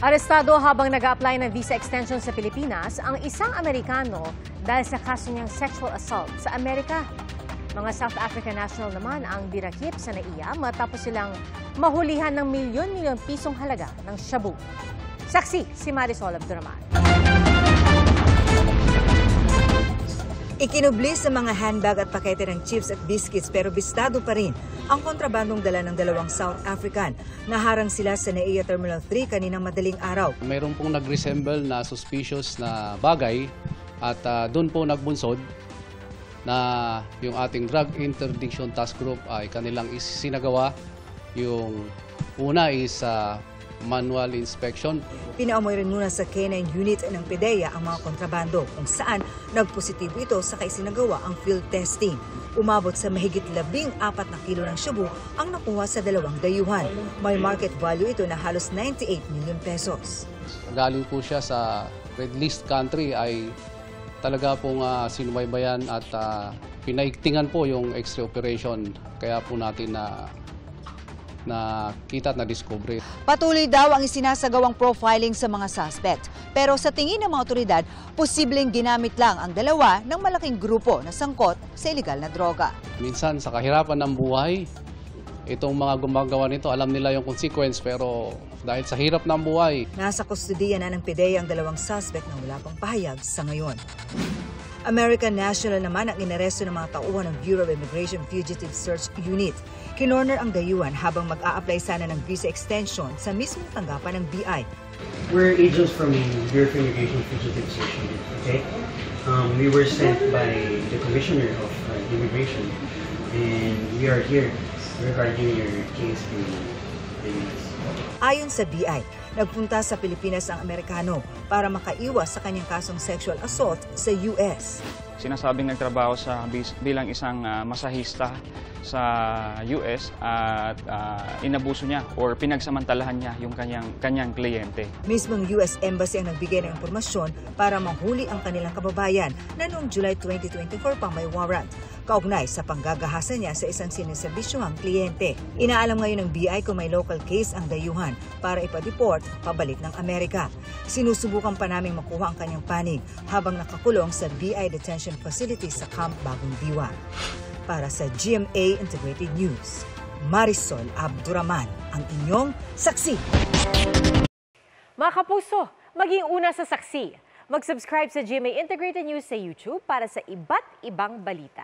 Arestado habang nag-a-apply ng visa extension sa Pilipinas ang isang Amerikano dahil sa kaso niyang sexual assault sa Amerika. Mga South African national naman ang dirakip sa NAIA matapos silang mahulihan ng milyon-milyon pisong halaga ng shabu. Saksi si Marisol Abduraman. Ikinubli sa mga handbag at pakete ng chips at biscuits pero bistado pa rin ang kontrabandong dala ng dalawang South African. Naharang sila sa NAIA Terminal 3 kaninang madaling araw. Mayroon pong nag-resemble na suspicious na bagay at doon po nagbunsod na yung ating Drug Interdiction Task Group ay kanilang isinagawa. Yung una is manual inspection. Pinaamoy rin muna sa K9 unit ng PDEA ang mga kontrabando kung saan nagpositibo ito sa isinagawa ang field testing. Umabot sa mahigit 14 na kilo ng shabu ang nakuha sa dalawang dayuhan. May market value ito na halos 98 million pesos. Galing po siya sa red list country ay talaga pong sinubaybayan at pinaigtingan po yung X-ray operation. Kaya po natin na kita at na-discover. Patuloy daw ang isinasagawang profiling sa mga suspect. Pero sa tingin ng mga otoridad, posibleng ginamit lang ang dalawa ng malaking grupo na sangkot sa ilegal na droga. Minsan sa kahirapan ng buhay, itong mga gumagawa nito, alam nila yung consequence pero dahil sa hirap ng buhay. Nasa kustodiya na ng PDEA ang dalawang suspect na wala pang pahayag sa ngayon. American national naman ang inaresto ng mga tauhan ng Bureau of Immigration Fugitive Search Unit. Kinorner ang dayuhan habang mag-a-apply sana ng visa extension sa mismong tanggapan ng BI. We're agents from Bureau of Immigration Fugitive Search Unit, okay? We were sent by the Commissioner of Immigration and we are here regarding your case in the US. Ayon sa BI, nagpunta sa Pilipinas ang Amerikano para makaiwas sa kanyang kasong sexual assault sa US. Sinasabing nagtrabaho bilang isang masahista sa US at inabuso niya or pinagsamantalahan niya yung kanyang kliyente. Mismong US Embassy ang nagbigay ng impormasyon para mahuli ang kanilang kababayan na noong July 2024 pa may warrant. Kaugnay sa panggagahasa niya sa isang siniserbisyuhang kliyente. Inaalam ngayon ng BI kung may local case ang dayuhan para ipa-deport pabalik ng Amerika. Sinusubukan pa naming makuha ang kanyang panig habang nakakulong sa BI Detention Facility sa Camp Bagong Diwa. Para sa GMA Integrated News, Marisol Abduraman, ang inyong saksi. Mga kapuso, maging una sa saksi. Mag-subscribe sa GMA Integrated News sa YouTube para sa iba't ibang balita.